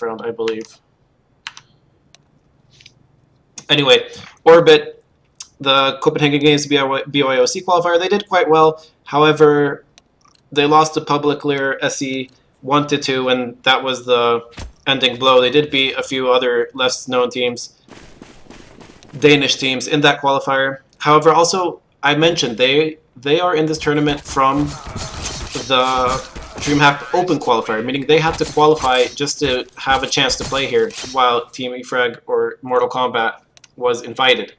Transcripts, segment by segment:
round, I believe. Anyway, Orbit, the Copenhagen Games BYOC qualifier, they did quite well. However, they lost to Public Clear SE 1-2, and that was the ending blow. They did beat a few other less known teams, Danish teams, in that qualifier. However, also I mentioned they are in this tournament from the DreamHack Open qualifier, meaning they have to qualify just to have a chance to play here, while Team eFrag or Mortal Kombat was invited.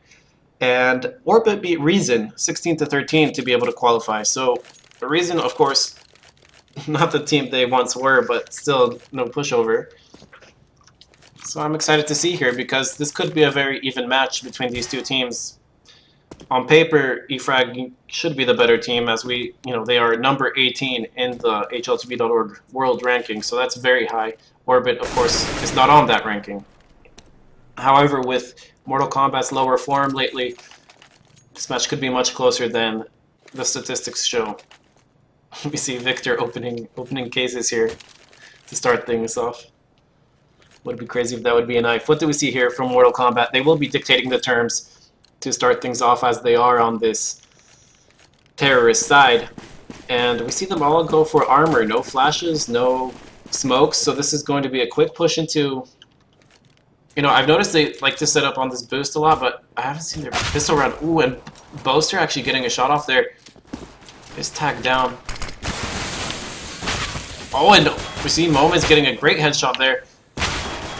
And Orbit beat Reason 16-13 to be able to qualify. So Reason, of course, not the team they once were, but still no pushover. So I'm excited to see here because this could be a very even match between these two teams. On paper, eFrag should be the better team, as they are number 18 in the HLTV.org world ranking, so that's very high. Orbit, of course, is not on that ranking. However, with Mortal Kombat's lower form lately, this match could be much closer than the statistics show. We see Victor opening cases here to start things off. Would be crazy if that would be a knife. What do we see here from Mortal Kombat? They will be dictating the terms to start things off, as they are on this terrorist side. And we see them all go for armor. No flashes, no smokes. So this is going to be a quick push into... I've noticed they like to set up on this boost a lot, but I haven't seen their pistol round. Ooh, and Boaster actually getting a shot off there. Is tagged down. Oh, and we see Moments getting a great headshot there.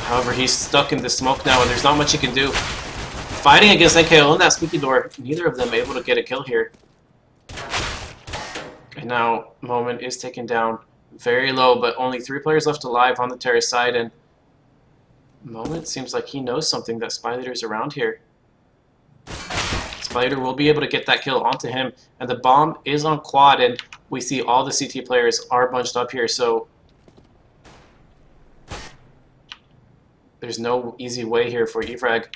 However, he's stuck in the smoke now, and there's not much he can do. Fighting against NKO in that squeaky door. Neither of them able to get a kill here. And now Moment is taken down very low, but only 3 players left alive on the terrace side, and Moment seems like he knows something, that Spy Leader's around here. Spy Leader will be able to get that kill onto him, and the bomb is on quad, and we see all the CT players are bunched up here, so there's no easy way here for eFrag.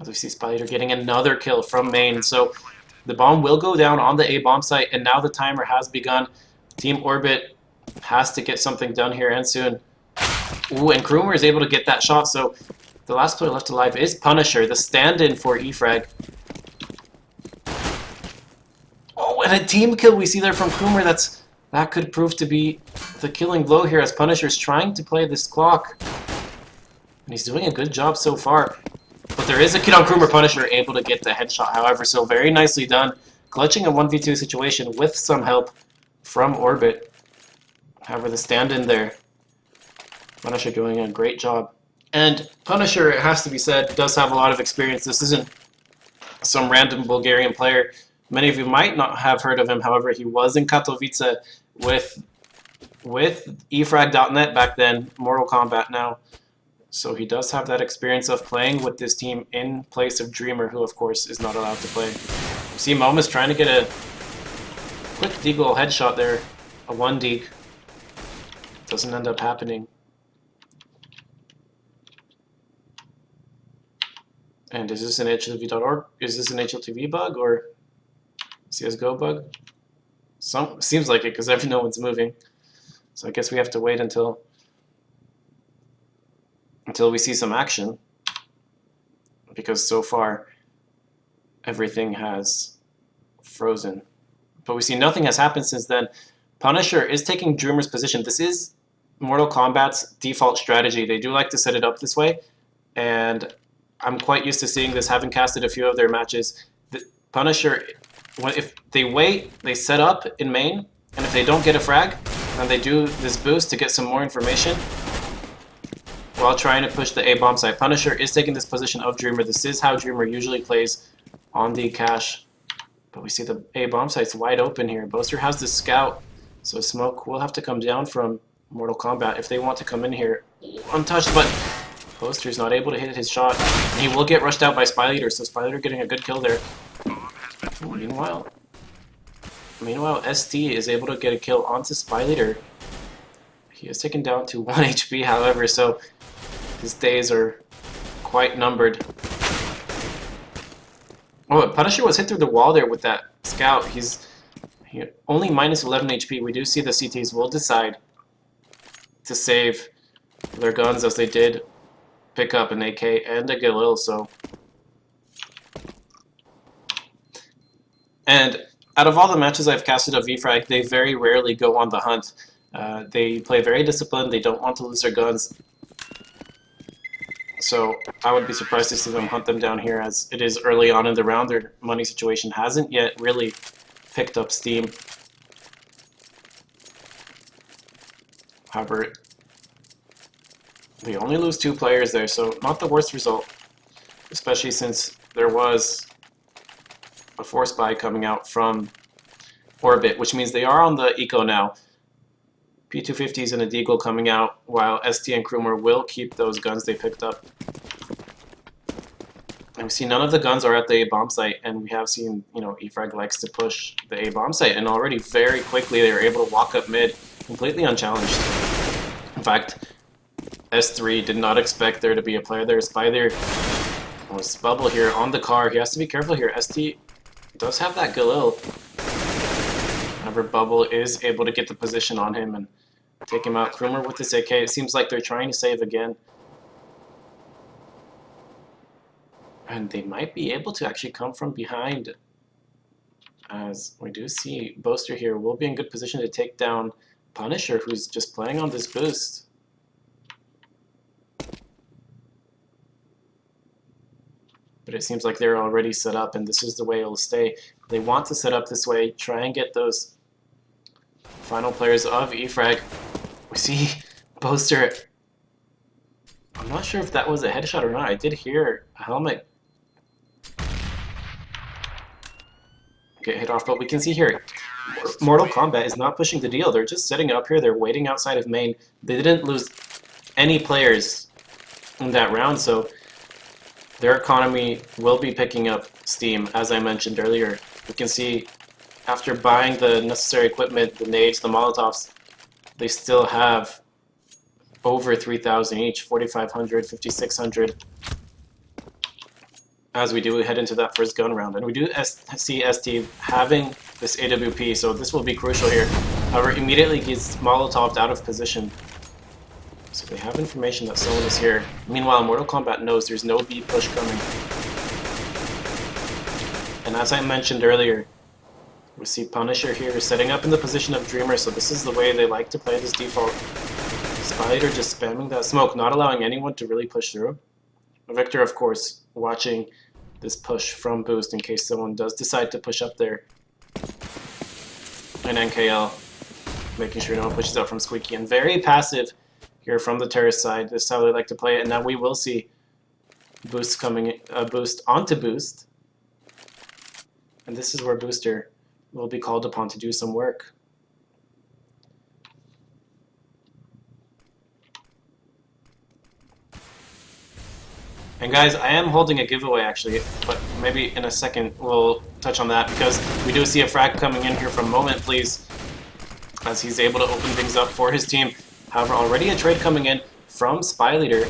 As we see Spy Leader getting another kill from main, so the bomb will go down on the A bomb site, and now the timer has begun. Team Orbit has to get something done here and soon. Ooh, and Krumer is able to get that shot, so the last player left alive is Punisher, the stand-in for eFrag. Oh, and a team kill we see there from Krumer. That could prove to be the killing blow here, as Punisher is trying to play this clock. And he's doing a good job so far. But there is a kid on Krumer. Punisher able to get the headshot, however, so very nicely done. Clutching a 1v2 situation with some help from Orbit. However, the stand-in there, Punisher doing a great job. And Punisher, it has to be said, does have a lot of experience. This isn't some random Bulgarian player. Many of you might not have heard of him. However, he was in Katowice with eFrag.net back then, Mortal Kombat now. So he does have that experience of playing with this team in place of Dreamer, who of course is not allowed to play. You see Momus trying to get a quick deagle headshot there, a 1-deag. Doesn't end up happening. And is this an HLTV.org? Is this an HLTV bug or CSGO bug? Seems like it, because no one's moving. So I guess we have to wait until we see some action, because so far everything has frozen. But we see nothing has happened since then. Punisher is taking Dreamer's position. This is Mortal Kombat's default strategy. They do like to set it up this way, and I'm quite used to seeing this, having casted a few of their matches. The Punisher, if they wait, they set up in main, and if they don't get a frag, then they do this boost to get some more information while trying to push the A bomb site. Punisher is taking this position of Dreamer. This is how Dreamer usually plays on the cache. But we see the A bomb site's wide open here. Boaster has the scout, so smoke will have to come down from Mortal Kombat if they want to come in here untouched, but Boaster's not able to hit his shot. And he will get rushed out by Spy Leader, so Spy Leader getting a good kill there. Meanwhile, ST is able to get a kill onto Spy Leader. He is taken down to 1 HP, however, so his days are quite numbered. Oh, Punisher was hit through the wall there with that scout. He's only minus 11 HP. We do see the CTs will decide. to save their guns, as they did pick up an AK and a Galil. So, and out of all the matches I've casted of VFrag, they very rarely go on the hunt. They play very disciplined. They don't want to lose their guns. So I would be surprised to see them hunt them down here, as it is early on in the round. Their money situation hasn't yet really picked up steam. However, they only lose 2 players there, so not the worst result, especially since there was a force buy coming out from Orbit, which means they are on the eco now. P250s and a Deagle coming out, while ST and Krumer will keep those guns they picked up. And we see none of the guns are at the A bomb site, and we have seen, you know, EFrag likes to push the A bomb site, and already very quickly they were able to walk up mid, completely unchallenged. In fact, S3 did not expect there to be a player there. Spy there was Bubble here on the car. He has to be careful here. ST does have that Galil. However, Bubble is able to get the position on him and take him out. Krumer with this AK. It seems like they're trying to save again. And they might be able to actually come from behind, as we do see Boaster here will be in good position to take down Punisher, who's just playing on this boost. But it seems like they're already set up, and this is the way it'll stay. They want to set up this way, try and get those final players of EFrag. We see Boaster. I'm not sure if that was a headshot or not. I did hear a helmet get hit off, but we can see here Mortal Kombat is not pushing the deal. They're just setting up here. They're waiting outside of main. They didn't lose any players in that round, so their economy will be picking up steam, as I mentioned earlier. We can see after buying the necessary equipment, the nades, the Molotovs, they still have over 3,000 each, 4,500, 5,600, as we do head into that first gun round. And we do see ST having this AWP, so this will be crucial here. However, immediately gets Molotoved out of position. So they have information that someone is here. Meanwhile, Mortal Kombat knows there's no B push coming. And as I mentioned earlier, we see Punisher here setting up in the position of Dreamer, so this is the way they like to play this default. Spider just spamming that smoke, not allowing anyone to really push through. Victor, of course, watching this push from Boost in case someone does decide to push up there. And NKL making sure no one pushes out from Squeaky, and very passive here from the terrorist side. This is how they like to play it, and now we will see Boost coming, Boost onto Boost. And this is where Booster will be called upon to do some work. And guys, I am holding a giveaway actually, but maybe in a second we'll touch on that, because we do see a frag coming in here from Moment Please, as he's able to open things up for his team. However, already a trade coming in from Spy Leader,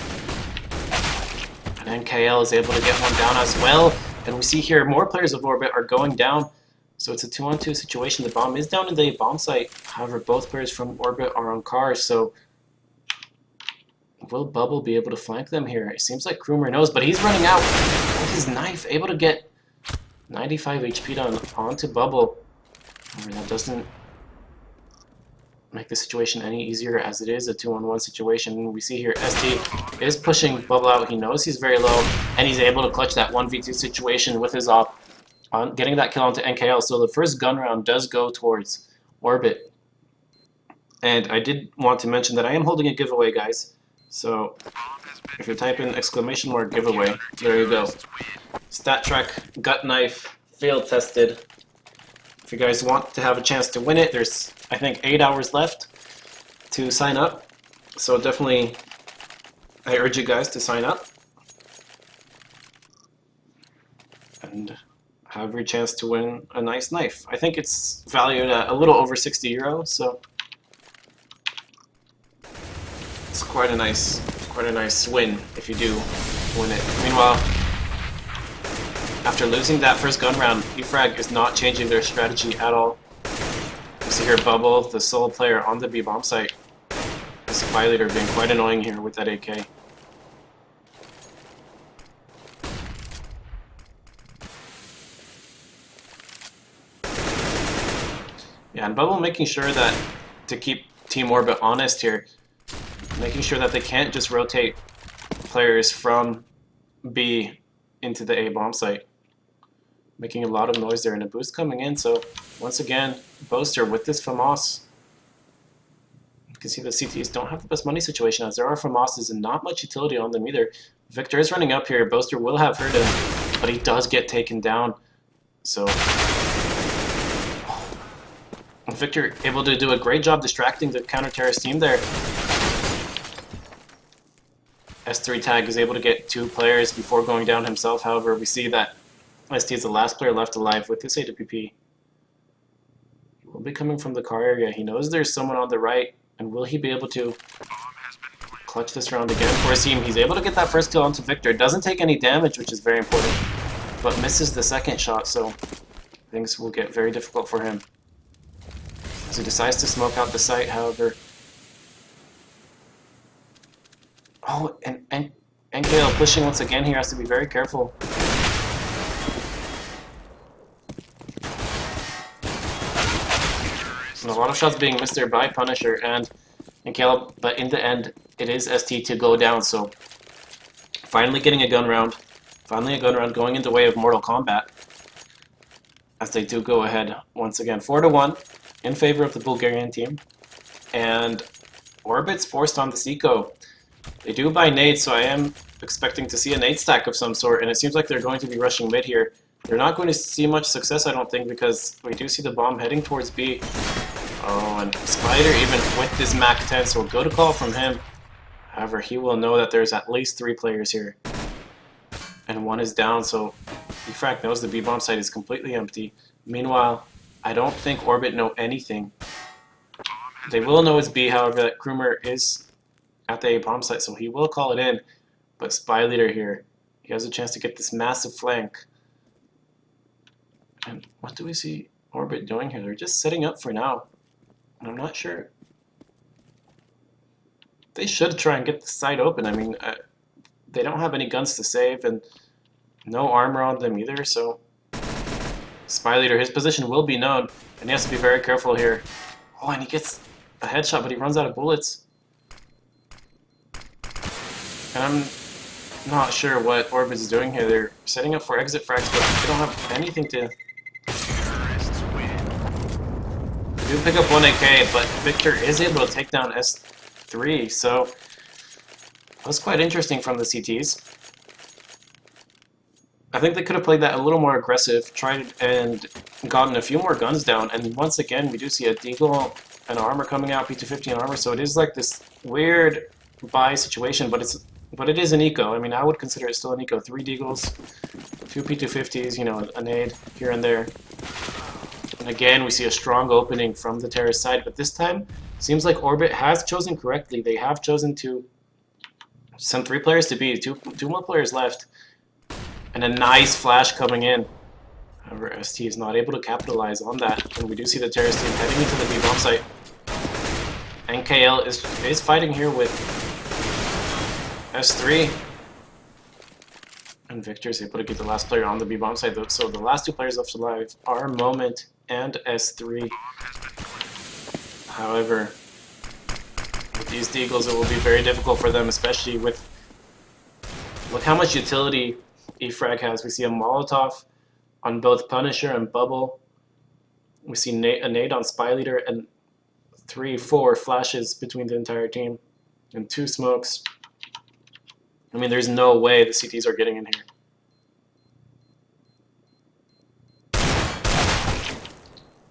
and NKL is able to get one down as well. And we see here more players of Orbit are going down, so it's a 2-on-2 situation. The bomb is down in the bomb site. However, both players from Orbit are on cars, so will Bubble be able to flank them here? It seems like Krumer knows, but he's running out with his knife, able to get 95 HP down onto Bubble. However, that doesn't make the situation any easier, as it is a 2-on-1 situation. We see here ST is pushing Bubble out. He knows he's very low, and he's able to clutch that 1v2 situation with his op, on getting that kill onto NKL. So the first gun round does go towards Orbit. And I did want to mention that I am holding a giveaway, guys. So if you type in ! giveaway, there you go. Stat Track Gut Knife field tested. If you guys want to have a chance to win it, there's, I think, 8 hours left to sign up. So definitely, I urge you guys to sign up and have your chance to win a nice knife. I think it's valued at a little over 60 euros, so it's quite a nice win if you do win it. Meanwhile, after losing that first gun round, EFrag is not changing their strategy at all. You see here Bubble, the sole player on the B bomb site, is Spy Leader being quite annoying here with that AK. Yeah, and Bubble making sure that to keep Team Orbit honest here, making sure that they can't just rotate players from B into the A bomb site. Making a lot of noise there, and a boost coming in, so once again, Boaster with this FAMAS. You can see the CTs don't have the best money situation as there are FAMASs and not much utility on them either. Victor is running up here, Boaster will have hurt him, but he does get taken down. So Victor able to do a great job distracting the counter-terrorist team there. S3 tag is able to get 2 players before going down himself, however we see that ST is the last player left alive with this AWP. He will be coming from the car area. He knows there's someone on the right, and will he be able to clutch this round again for his team? He's able to get that first kill onto Victor. Doesn't take any damage, which is very important, but misses the second shot, so things will get very difficult for him. As he decides to smoke out the site, however. Oh, and NKL pushing once again here, has to be very careful. And a lot of shots being missed there by Punisher and Caleb, but in the end, it is ST to go down, so finally getting a gun round. Finally a gun round going in the way of Mortal Kombat. As they do go ahead once again, 4-1 in favor of the Bulgarian team. And Orbit's forced on the Seco. They do buy nades, so I am expecting to see a nade stack of some sort, and it seems like they're going to be rushing mid here. They're not going to see much success, I don't think, because we do see the bomb heading towards B. Oh, and Spider, even with this MAC-10, so a good call from him. However, he will know that there's at least 3 players here. And 1 is down, so DreamHack knows the B-bomb site is completely empty. Meanwhile, I don't think Orbit know anything. They will know it's B, however, that Krumer is at the A-bomb site, so he will call it in. But Spy Leader here, he has a chance to get this massive flank. And what do we see Orbit doing here? They're just setting up for now. And I'm not sure. They should try and get the site open. I mean, they don't have any guns to save and no armor on them either, so Spy Leader, his position will be known, and he has to be very careful here. Oh, and he gets a headshot, but he runs out of bullets. And I'm not sure what Orbit is doing here. They're setting up for exit frags, but they don't have anything to... They do pick up 1 AK, but Victor is able to take down S3, so that was quite interesting from the CTs. I think they could have played that a little more aggressive, tried and gotten a few more guns down, and once again we do see a deagle and armor coming out, P250 armor, so it is like this weird buy situation, but it is an eco. I mean, I would consider it still an eco. 3 deagles, 2 P250s, you know, a nade here and there. And again, we see a strong opening from the terrorist side, but this time, seems like Orbit has chosen correctly. They have chosen to send 3 players to B, two more players left, and a nice flash coming in. However, ST is not able to capitalize on that, and we do see the terrorist team heading into the B bomb site. NKL is fighting here with S3, and Victor is able to get the last player on the B bomb site, though. So the last 2 players left alive are Moment and S3. However, with these deagles, it will be very difficult for them, especially with... Look how much utility eFrag has. We see a Molotov on both Punisher and Bubble. We see a nade on Spy Leader, and 3-4 flashes between the entire team, and 2 smokes. I mean, there's no way the CTs are getting in here.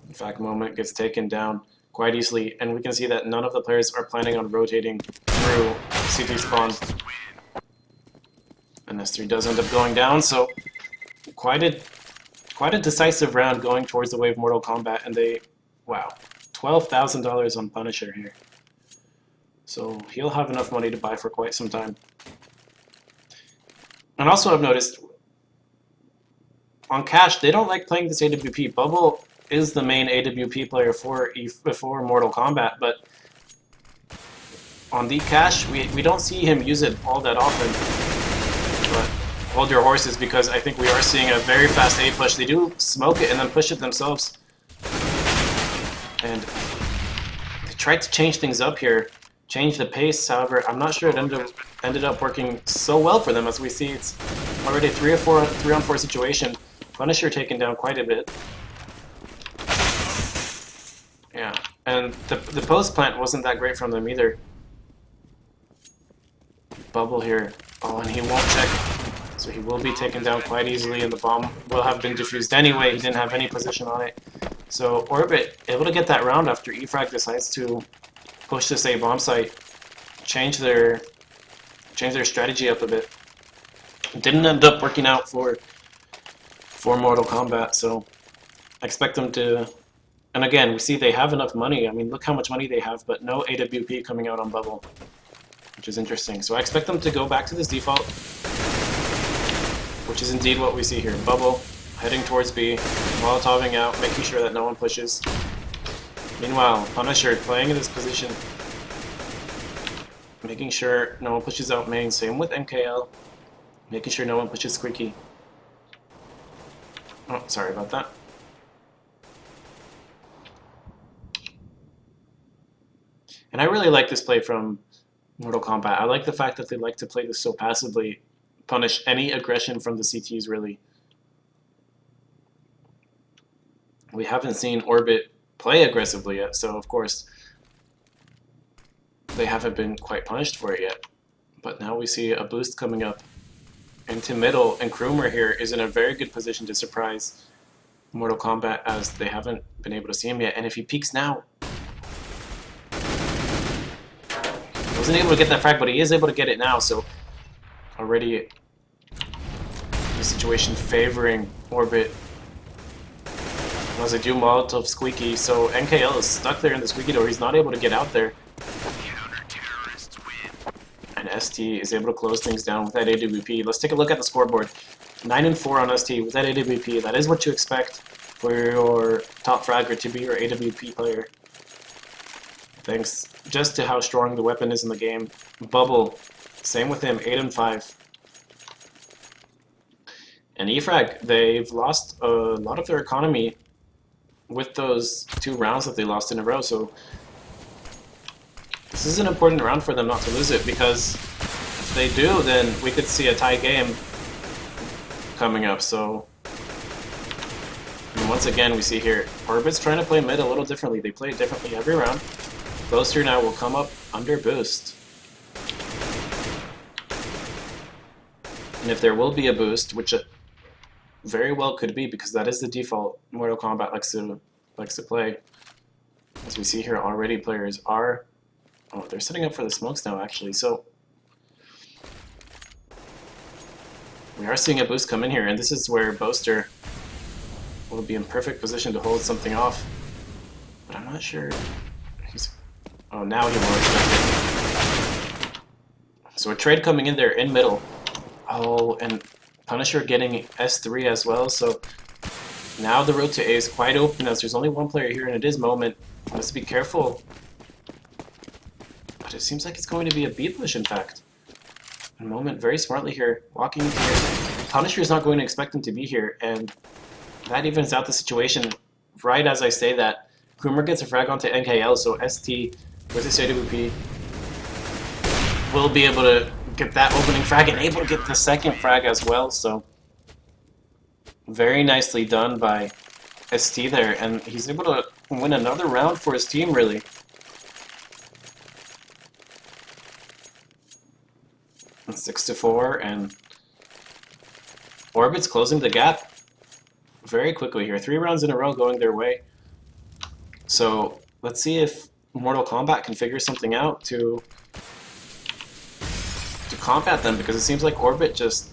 In fact, Moment gets taken down quite easily, and we can see that none of the players are planning on rotating through CT spawn. And S3 does end up going down, so quite a decisive round going towards the wave Mortal Kombat, and they, wow, $12,000 on Punisher here. So he'll have enough money to buy for quite some time. And also I've noticed, on Cash, they don't like playing this AWP. Bubble is the main AWP player for Mortal Kombat, but on deep cache. We don't see him use it all that often, but hold your horses because I think we are seeing a very fast A push. They do smoke it and then push it themselves. And they tried to change things up here, change the pace. However, I'm not sure it ended up working so well for them. As we see, it's already a 3-on-4 situation. Punisher taken down quite a bit. Yeah, and the post plant wasn't that great from them either. Bubble here. Oh, and he won't check. So he will be taken down quite easily, and the bomb will have been defused anyway. He didn't have any position on it. So Orbit able to get that round after eFrag decides to push this A bomb site, change their strategy up a bit. It didn't end up working out for Mortal Kombat, so I expect them to. And again, we see they have enough money. I mean, look how much money they have, but no AWP coming out on Bubble, which is interesting. So I expect them to go back to this default, which is indeed what we see here. Bubble heading towards B, Molotoving out, making sure that no one pushes. Meanwhile, Punisher playing in this position, making sure no one pushes out main. Same with MKL, making sure no one pushes Squeaky. Oh, sorry about that. And I really like this play from Mortal Kombat. I like the fact that they like to play this so passively, punish any aggression from the CTs, really. We haven't seen Orbit play aggressively yet, so of course they haven't been quite punished for it yet. But now we see a boost coming up into middle, and Krumer here is in a very good position to surprise Mortal Kombat, as they haven't been able to see him yet. And if he peeks now, he wasn't able to get that frag, but he is able to get it now, so already the situation favoring Orbit. As they do Molotov Squeaky, so NKL is stuck there in the Squeaky door. He's not able to get out there. And ST is able to close things down with that AWP. Let's take a look at the scoreboard. 9-4 on ST with that AWP. That is what you expect for your top fragger to be your AWP player. Thanks just to how strong the weapon is in the game. Bubble, same with him, 8-5. And eFrag, they've lost a lot of their economy with those 2 rounds that they lost in a row, so this is an important round for them not to lose it, because if they do, then we could see a tie game coming up. So, and once again, we see here, Orbit's trying to play mid a little differently. They play it differently every round. Ghoster now will come up under boost. And if there will be a boost, which it very well could be, because that is the default Mortal Kombat likes to play. As we see here already, players are... Oh, they're setting up for the smokes now, actually. So we are seeing a boost come in here, and this is where Boaster will be in perfect position to hold something off. But I'm not sure. Oh, now he will expect it. So a trade coming in there in middle. Oh, and Punisher getting S3 as well, so now the road to A is quite open, as there's only one player here, and it is Moment. Let's be careful. But it seems like it's going to be a B push, in fact. And Moment very smartly here, walking into here. Punisher is not going to expect him to be here, and that evens out the situation. Right as I say that, Krumer gets a frag onto NKL, so ST with his AWP will be able to get that opening frag and able to get the second frag as well, so very nicely done by ST there, and he's able to win another round for his team, really. And 6-4, and Orbit's closing the gap very quickly here. 3 rounds in a row going their way. So let's see if Mortal Kombat can figure something out to combat them, because it seems like Orbit just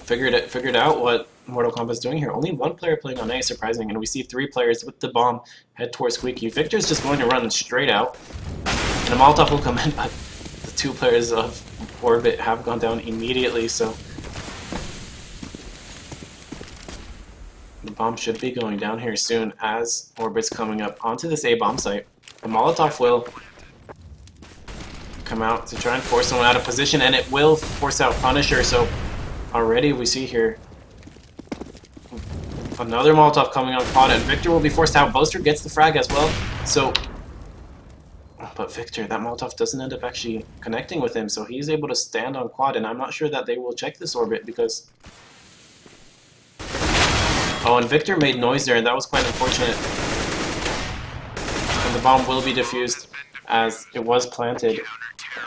figured out what Mortal Kombat's doing here. Only one player playing on A, surprising, and we see 3 players with the bomb head towards Squeaky. Victor's just going to run straight out, and a Molotov will come in, but the 2 players of Orbit have gone down immediately, so the bomb should be going down here soon as Orbit's coming up onto this A bomb site. The Molotov will come out to try and force someone out of position, and it will force out Punisher. So already we see here another Molotov coming on Quad, and Victor will be forced out. Boaster gets the frag as well. So, but Victor, that Molotov doesn't end up actually connecting with him, so he's able to stand on Quad, and I'm not sure that they will check this orbit because... Oh, and Victor made noise there, and that was quite unfortunate. And the bomb will be defused as it was planted.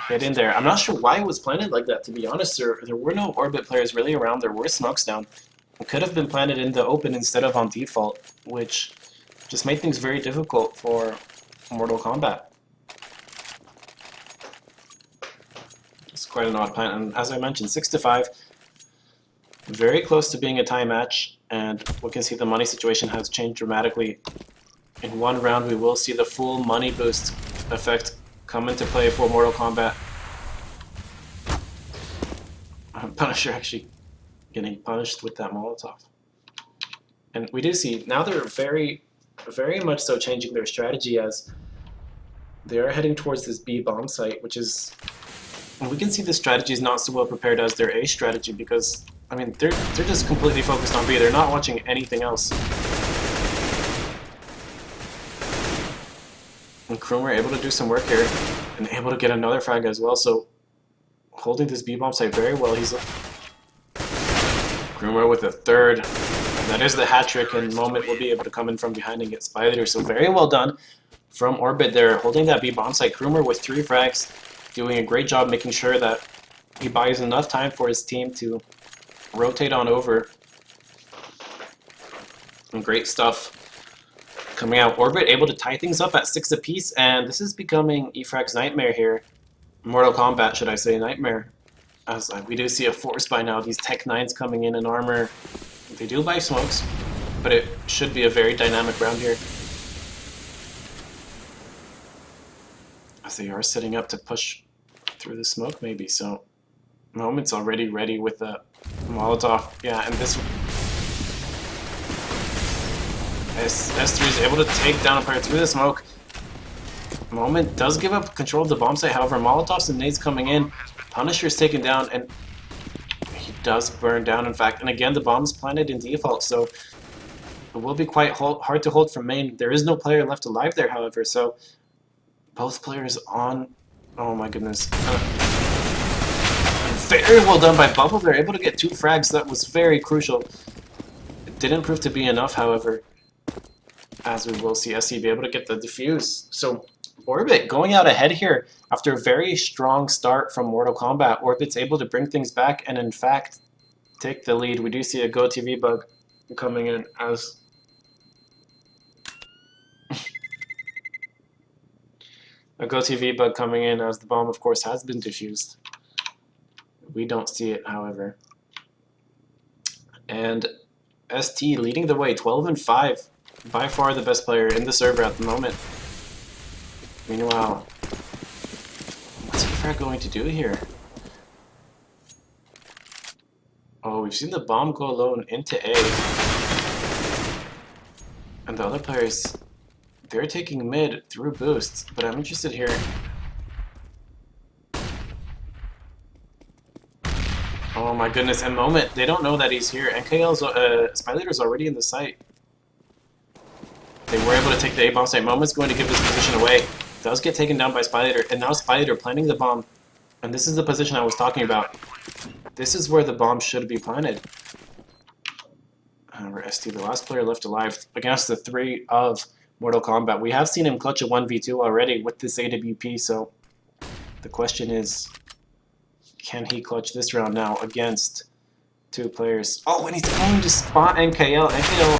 Hit in there. I'm not sure why it was planted like that, to be honest. There were no orbit players really around. There were smokes down. It could have been planted in the open instead of on default, which just made things very difficult for Mortal Kombat. It's quite an odd plan, and as I mentioned, 6-5, very close to being a tie match, and we can see the money situation has changed dramatically. In one round, we will see the full money boost effect come into play for Mortal Kombat. Punisher actually getting punished with that Molotov. And we do see, now they're very much so changing their strategy as they are heading towards this B bomb site, which is, and we can see the strategy is not so well prepared as their A strategy because, I mean, they're just completely focused on B. They're not watching anything else. And Krumer able to do some work here and able to get another frag as well. So holding this B bomb site very well. He's Krumer with a third. And that is the hat trick, and Moment will be able to come in from behind and get Spy Leader. So very well done from Orbit there, holding that B bomb site. Krumer with 3 frags, doing a great job making sure that he buys enough time for his team to rotate on over. And great stuff coming out. Orbit able to tie things up at 6 apiece, and this is becoming eFrag's nightmare here. Mortal Kombat, should I say, nightmare. As we do see a force by now. These Tech 9s coming in armor. They do buy smokes, but it should be a very dynamic round here. As they are setting up to push through the smoke, maybe. So, Moment's already ready with a Molotov. Yeah, and this S3 is able to take down a player through the smoke. Moment does give up control of the bomb site, however, Molotovs and nades coming in. Punisher is taken down, and he does burn down, in fact. And again, the bomb's planted in default, so it will be quite hard to hold from main. There is no player left alive there, however, so both players on... Oh my goodness. Very well done by Bubble. They're able to get 2 frags. That was very crucial. It didn't prove to be enough, however, as we will see SC be able to get the defuse. So Orbit going out ahead here after a very strong start from Mortal Kombat. Orbit's able to bring things back and in fact take the lead. We do see a GoTV bug coming in as a GoTV bug coming in as the bomb of course has been defused. We don't see it, however. And ST leading the way, 12-5. By far the best player in the server at the moment. Meanwhile, what's eFrag going to do here? Oh, we've seen the bomb go alone into A. And the other players, they're taking mid through boosts, but I'm interested here. Oh my goodness, and Moment, they don't know that he's here. NKL's Spy Leader's already in the site. They were able to take the A-bomb site. Moment's going to give this position away. Does get taken down by Spy Leader, and now Spy Leader planting the bomb. And this is the position I was talking about. This is where the bomb should be planted. However, ST, the last player left alive against the 3 of Mortal Kombat. We have seen him clutch a 1v2 already with this AWP, so the question is, can he clutch this round now against 2 players? Oh, and he's going to spot NKL. NKL